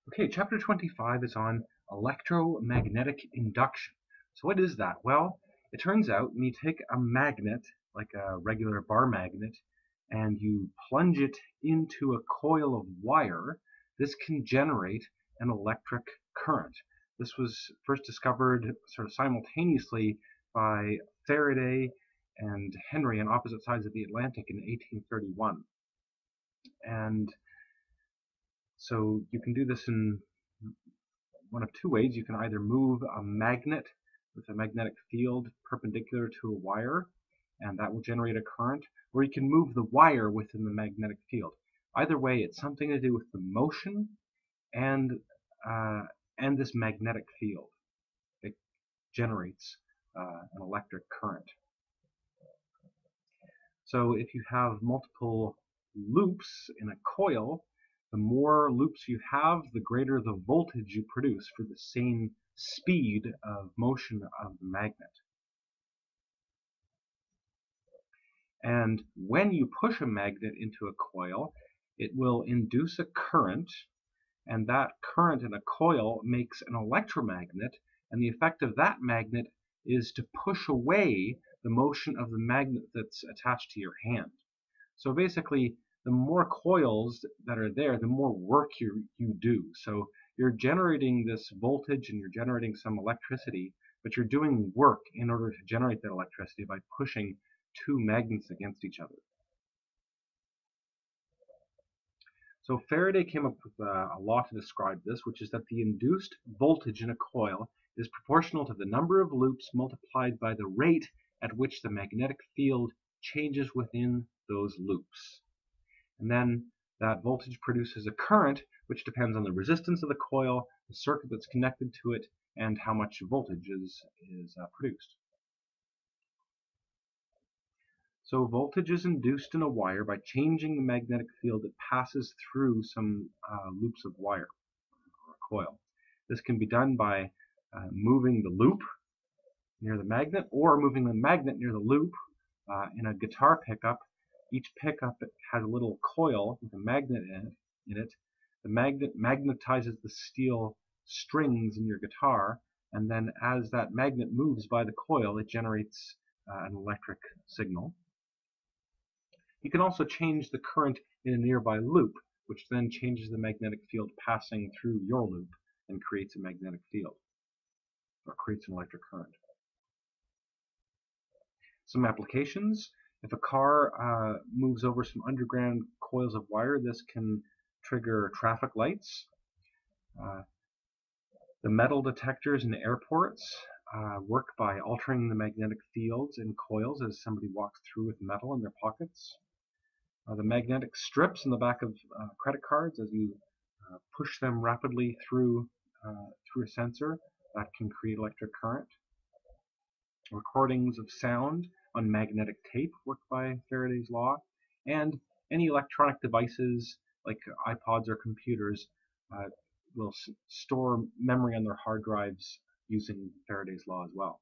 Okay, chapter 25 is on electromagnetic induction. So what is that? Well, it turns out when you take a magnet, like a regular bar magnet, and you plunge it into a coil of wire, this can generate an electric current. This was first discovered sort of simultaneously by Faraday and Henry on opposite sides of the Atlantic in 1831. And so you can do this in one of two ways. You can either move a magnet with a magnetic field perpendicular to a wire, and that will generate a current, or you can move the wire within the magnetic field. Either way, it's something to do with the motion and this magnetic field. It generates an electric current. So if you have multiple loops in a coil, the more loops you have, the greater the voltage you produce for the same speed of motion of the magnet. And when you push a magnet into a coil, it will induce a current, and that current in a coil makes an electromagnet, and the effect of that magnet is to push away the motion of the magnet that's attached to your hand. So basically, the more coils that are there, the more work you do. So you're generating this voltage and you're generating some electricity, but you're doing work in order to generate that electricity by pushing two magnets against each other. So Faraday came up with a law to describe this, which is that the induced voltage in a coil is proportional to the number of loops multiplied by the rate at which the magnetic field changes within those loops. And then that voltage produces a current, which depends on the resistance of the coil, the circuit that's connected to it, and how much voltage is produced. So voltage is induced in a wire by changing the magnetic field that passes through some loops of wire or a coil. This can be done by moving the loop near the magnet or moving the magnet near the loop. In a guitar pickup, each pickup has a little coil with a magnet in it. The magnet magnetizes the steel strings in your guitar, and then as that magnet moves by the coil, it generates an electric signal. You can also change the current in a nearby loop, which then changes the magnetic field passing through your loop and creates a magnetic field, or creates an electric current. Some applications. If a car moves over some underground coils of wire, this can trigger traffic lights. The metal detectors in airports work by altering the magnetic fields in coils as somebody walks through with metal in their pockets. The magnetic strips in the back of credit cards, as you push them rapidly through a sensor, that can create electric current. Recordings of sound on magnetic tape work by Faraday's law, and any electronic devices like iPods or computers will store memory on their hard drives using Faraday's law as well.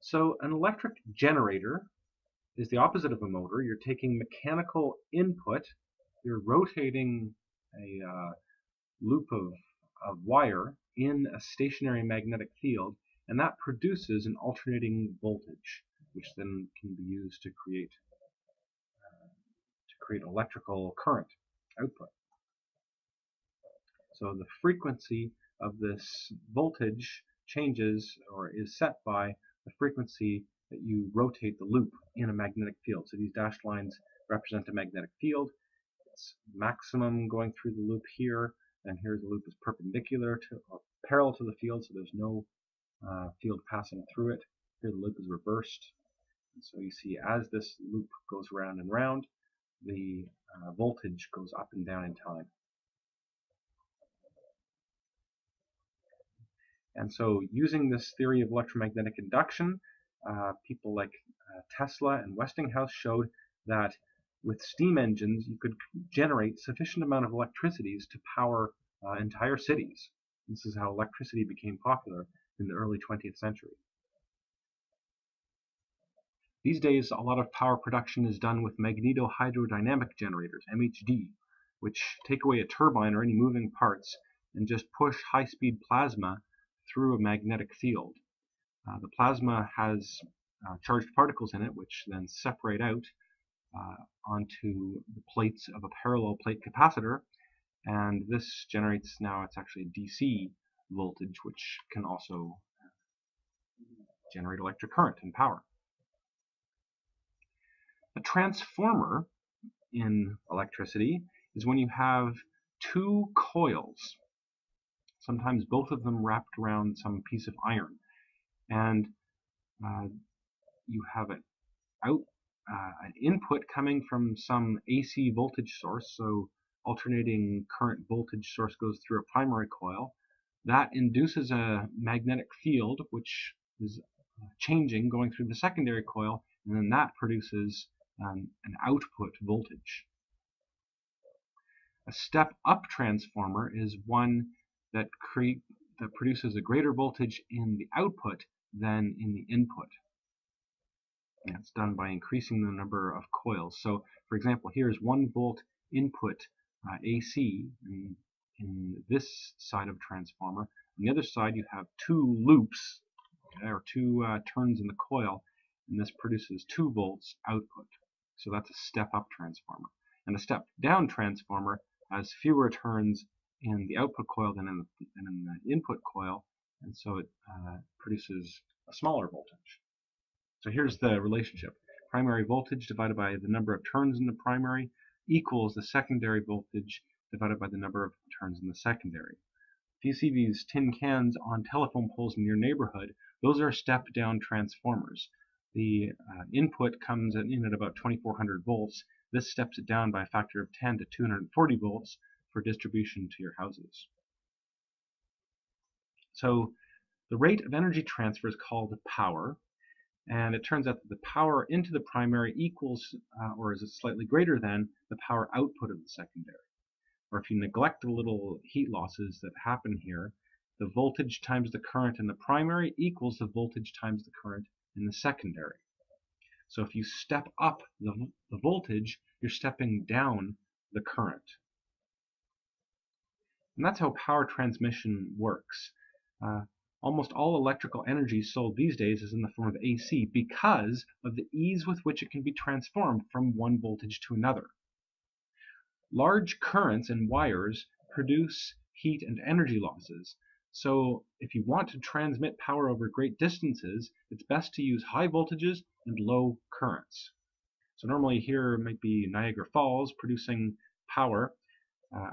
So an electric generator is the opposite of a motor. You're taking mechanical input, you're rotating a loop of wire in a stationary magnetic field, and that produces an alternating voltage, which then can be used to create electrical current output. So the frequency of this voltage changes or is set by the frequency that you rotate the loop in a magnetic field. So these dashed lines represent a magnetic field. It's maximum going through the loop here, and here the loop is perpendicular to or parallel to the field, so there's no field passing through it. Here the loop is reversed. And so you see as this loop goes round and round, the voltage goes up and down in time. And so using this theory of electromagnetic induction, people like Tesla and Westinghouse showed that with steam engines you could generate sufficient amount of electricities to power entire cities. This is how electricity became popular in the early 20th century. These days, a lot of power production is done with Magneto HydroDynamic generators, MHD. which take away a turbine or any moving parts and just push high-speed plasma through a magnetic field. The plasma has charged particles in it, which then separate out onto the plates of a parallel plate capacitor, and this generates, now it's actually a DC voltage, which can also generate electric current and power. A transformer in electricity is when you have two coils, sometimes both of them wrapped around some piece of iron, and you have an input coming from some AC voltage source, so alternating current voltage source goes through a primary coil. That induces a magnetic field which is changing, going through the secondary coil, and then that produces an output voltage. A step-up transformer is one that produces a greater voltage in the output than in the input. And it's done by increasing the number of coils. So, for example, here's 1 volt input AC in this side of transformer. On the other side, you have 2 loops, or 2 turns in the coil, and this produces 2 volts output. So that's a step-up transformer. And a step-down transformer has fewer turns in the output coil than in the input coil, and so it produces a smaller voltage. So here's the relationship. Primary voltage divided by the number of turns in the primary equals the secondary voltage divided by the number of turns in the secondary. If you see these tin cans on telephone poles in your neighborhood, those are step-down transformers. The input comes in at about 2400 volts. This steps it down by a factor of 10 to 240 volts for distribution to your houses. So the rate of energy transfer is called power, and it turns out that the power into the primary equals or is slightly greater than the power output of the secondary. Or if you neglect the little heat losses that happen here, the voltage times the current in the primary equals the voltage times the current in the secondary. So if you step up the voltage, you're stepping down the current. And that's how power transmission works. Almost all electrical energy sold these days is in the form of AC because of the ease with which it can be transformed from one voltage to another. Large currents in wires produce heat and energy losses. So if you want to transmit power over great distances, it's best to use high voltages and low currents. So normally here might be Niagara Falls producing power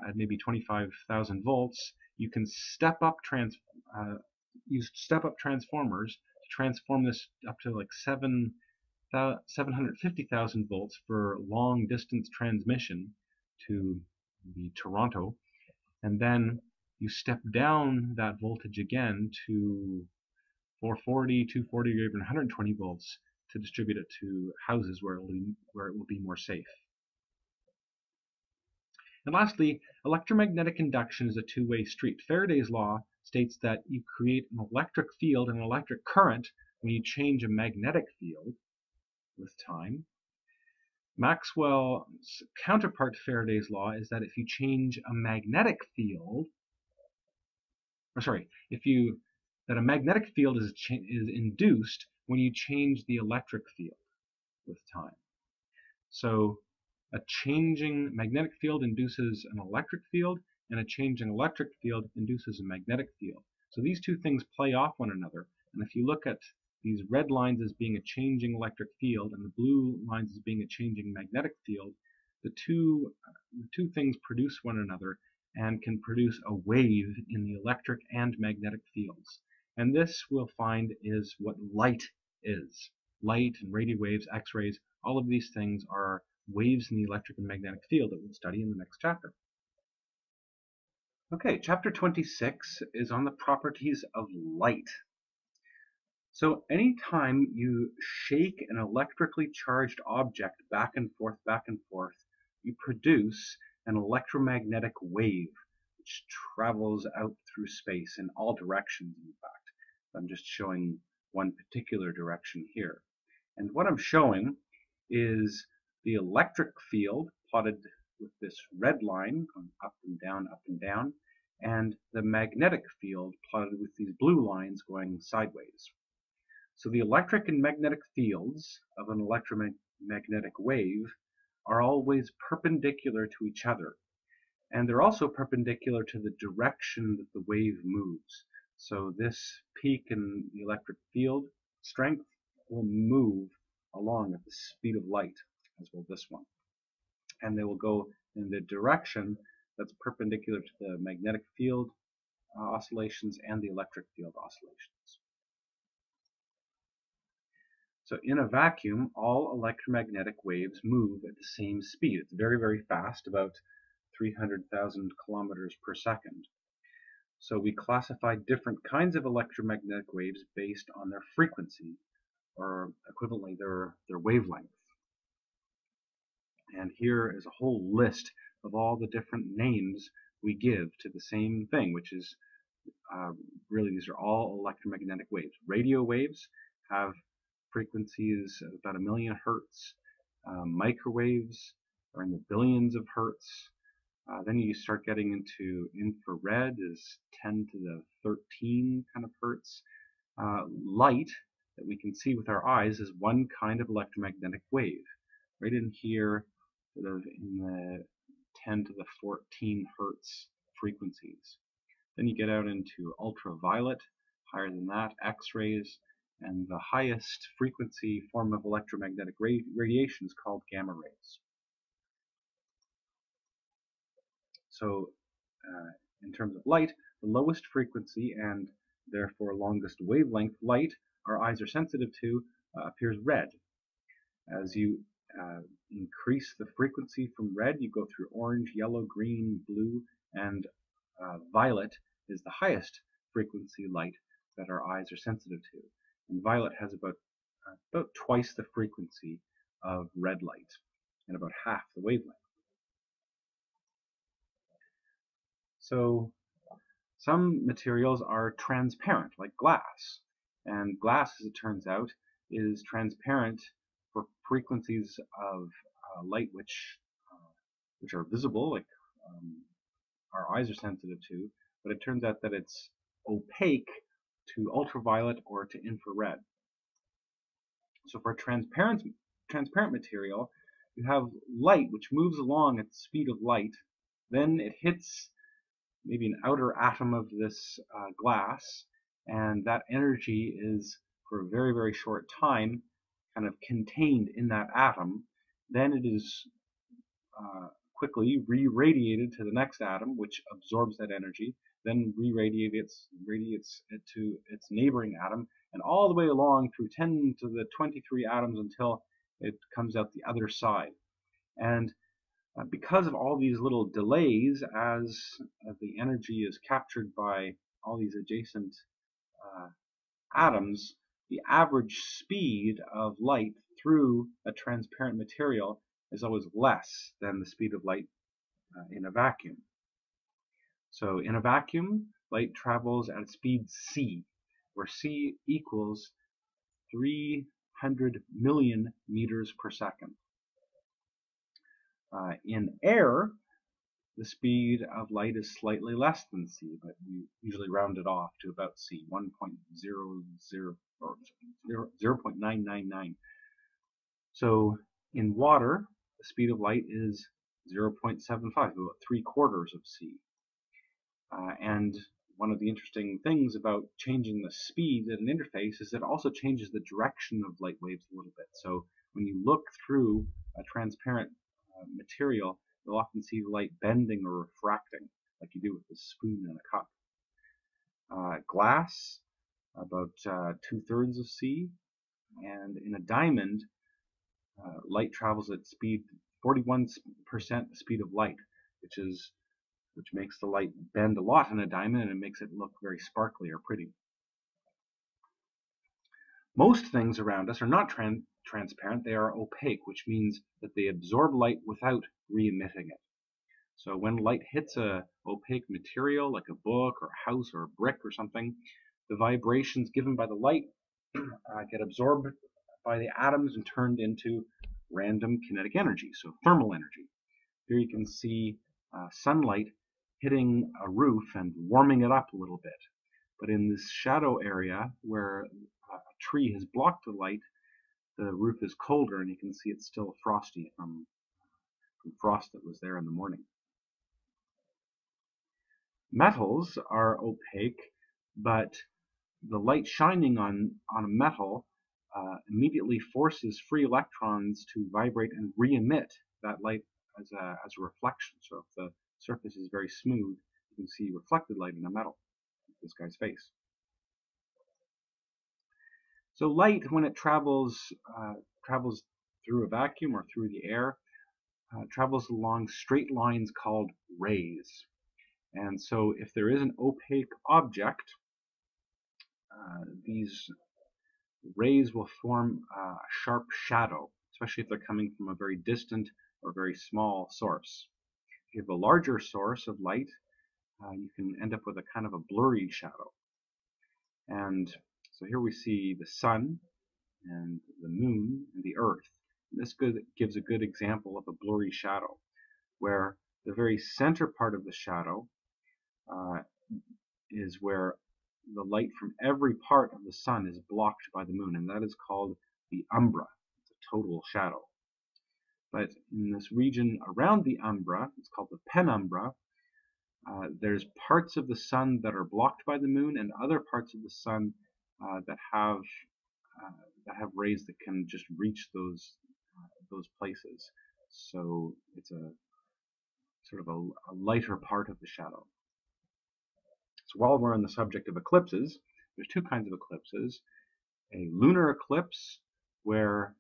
at maybe 25,000 volts. You can use step-up transformers to transform this up to like 750,000 volts for long distance transmission to the Toronto, and then you step down that voltage again to 440, 240, or even 120 volts to distribute it to houses where it will be more safe. And lastly, electromagnetic induction is a two-way street. Faraday's law states that you create an electric field and an electric current when you change a magnetic field with time. Maxwell's counterpart to Faraday's law is that if you change a magnetic field, that a magnetic field is induced when you change the electric field with time. So a changing magnetic field induces an electric field, and a changing electric field induces a magnetic field. So these two things play off one another, and if you look at these red lines as being a changing electric field and the blue lines as being a changing magnetic field, the two things produce one another and can produce a wave in the electric and magnetic fields. And this we'll find is what light is. Light and radio waves, X-rays, all of these things are waves in the electric and magnetic field that we'll study in the next chapter. Okay, chapter 26 is on the properties of light. So anytime you shake an electrically charged object back and forth, you produce an electromagnetic wave which travels out through space in all directions, in fact. I'm just showing one particular direction here. And what I'm showing is the electric field plotted with this red line going up and down, and the magnetic field plotted with these blue lines going sideways. So the electric and magnetic fields of an electromagnetic wave are always perpendicular to each other. And they're also perpendicular to the direction that the wave moves. So this peak in the electric field strength will move along at the speed of light, as will this one. And they will go in the direction that's perpendicular to the magnetic field oscillations and the electric field oscillations. So in a vacuum, all electromagnetic waves move at the same speed. It's very, very fast, about 300,000 kilometers per second. So we classify different kinds of electromagnetic waves based on their frequency, or equivalently their wavelength. And here is a whole list of all the different names we give to the same thing, which is really these are all electromagnetic waves. Radio waves have frequencies of about 1 million hertz. Microwaves are in the billions of hertz. Then you start getting into infrared is 10 to the 13 kind of hertz. Light that we can see with our eyes is one kind of electromagnetic wave. Right in here, sort of in the 10 to the 14 hertz frequencies. Then you get out into ultraviolet, higher than that, X-rays, and the highest frequency form of electromagnetic radiation is called gamma rays. So in terms of light, the lowest frequency and therefore longest wavelength light our eyes are sensitive to appears red. As you increase the frequency from red, you go through orange, yellow, green, blue, and violet is the highest frequency light that our eyes are sensitive to. And violet has about twice the frequency of red light and about half the wavelength. So some materials are transparent, like glass. And glass, as it turns out, is transparent for frequencies of light which are visible, like our eyes are sensitive to, but it turns out that it's opaque to ultraviolet or to infrared. So for a transparent material, you have light which moves along at the speed of light, then it hits maybe an outer atom of this glass, and that energy is for a very, very short time kind of contained in that atom. Then it is quickly re-radiated to the next atom, which absorbs that energy, then radiates it to its neighboring atom, and all the way along through 10 to the 23 atoms until it comes out the other side. And because of all these little delays, as the energy is captured by all these adjacent atoms, the average speed of light through a transparent material is always less than the speed of light in a vacuum. So in a vacuum, light travels at speed c, where c equals 300 million meters per second. In air, the speed of light is slightly less than c, but we usually round it off to about c, 1.00 or 0.999. So in water, the speed of light is 0.75, about 3/4 of c. And one of the interesting things about changing the speed at an interface is that it also changes the direction of light waves a little bit. So when you look through a transparent material, you'll often see light bending or refracting, like you do with a spoon in a cup. Glass, about 2/3 of c, and in a diamond, light travels at speed 41% the speed of light, which makes the light bend a lot in a diamond, and it makes it look very sparkly or pretty. Most things around us are not transparent, they are opaque, which means that they absorb light without re-emitting it. So when light hits a opaque material like a book or a house or a brick or something, the vibrations given by the light get absorbed by the atoms and turned into random kinetic energy, so thermal energy. Here you can see sunlight hitting a roof and warming it up a little bit. But in this shadow area where a tree has blocked the light, the roof is colder, and you can see it's still frosty from frost that was there in the morning. Metals are opaque, but the light shining on a metal immediately forces free electrons to vibrate and re-emit that light as a reflection. So if the surface is very smooth, you can see reflected light in a metal, like this guy's face. So light, when it travels through a vacuum or through the air, travels along straight lines called rays. And so if there is an opaque object, these rays will form a sharp shadow, especially if they're coming from a very distant or very small source. If you have a larger source of light, you can end up with a kind of a blurry shadow. And so here we see the sun and the moon and the earth. And this gives a good example of a blurry shadow, where the very center part of the shadow is where the light from every part of the sun is blocked by the moon, and that is called the umbra. It's a total shadow. But in this region around the umbra, it's called the penumbra, there's parts of the sun that are blocked by the moon, and other parts of the sun that have rays that can just reach those places. So it's a sort of a lighter part of the shadow. So while we're on the subject of eclipses, there's two kinds of eclipses. A lunar eclipse, where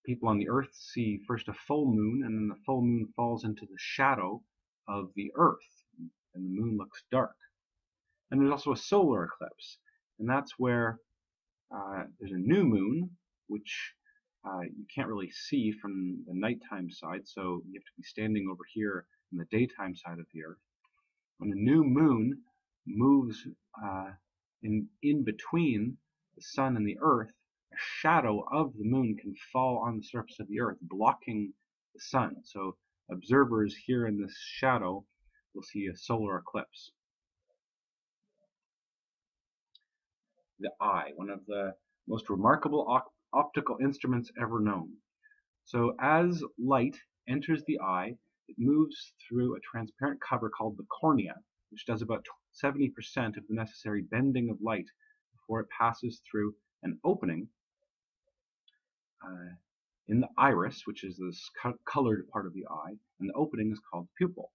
people on the Earth see first a full moon, and then the full moon falls into the shadow of the Earth, and the moon looks dark. And there's also a solar eclipse, and that's where there's a new moon, which you can't really see from the nighttime side, so you have to be standing over here in the daytime side of the Earth. When a new moon moves in between the sun and the earth, a shadow of the moon can fall on the surface of the earth, blocking the sun. So observers here in this shadow will see a solar eclipse. The eye, one of the most remarkable optical instruments ever known. So as light enters the eye, it moves through a transparent cover called the cornea, which does about 70% of the necessary bending of light before it passes through an opening in the iris, which is this colored part of the eye, and the opening is called the pupil.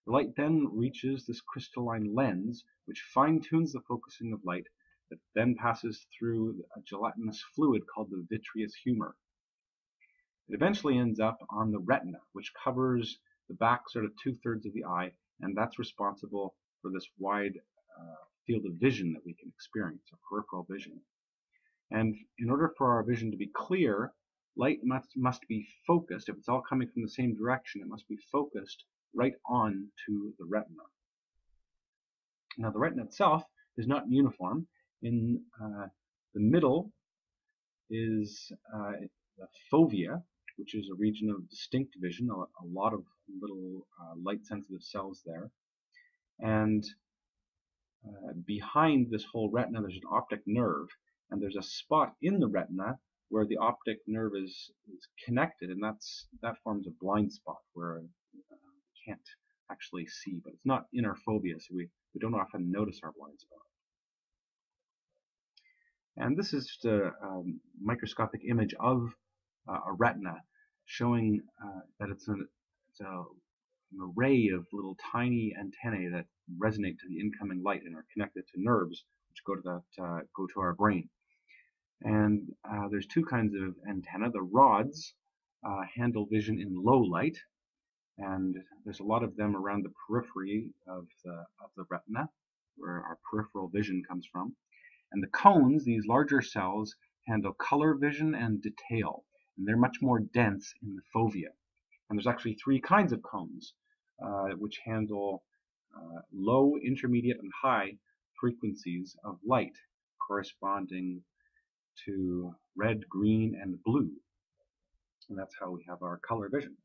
The light then reaches this crystalline lens, which fine-tunes the focusing of light, that then passes through a gelatinous fluid called the vitreous humor. It eventually ends up on the retina, which covers the back sort of 2/3 of the eye, and that's responsible for this wide field of vision that we can experience, or peripheral vision. And in order for our vision to be clear, light must be focused. If it's all coming from the same direction, it must be focused right on to the retina. Now the retina itself is not uniform. In the middle is the fovea, which is a region of distinct vision, a lot of little light-sensitive cells there. And behind this whole retina, there's an optic nerve, and there's a spot in the retina where the optic nerve is connected, and that forms a blind spot where we can't actually see, but it's not in our fovea, so we don't often notice our blind spot. And this is just a microscopic image of a retina, showing that it's an array of little tiny antennae that resonate to the incoming light and are connected to nerves, which go to our brain. And there's two kinds of antenna. The rods handle vision in low light, and there's a lot of them around the periphery of the retina, where our peripheral vision comes from. And the cones, these larger cells, handle color vision and detail, and they're much more dense in the fovea. And there's actually three kinds of cones, which handle low, intermediate, and high frequencies of light, corresponding to red, green, and blue. And that's how we have our color vision.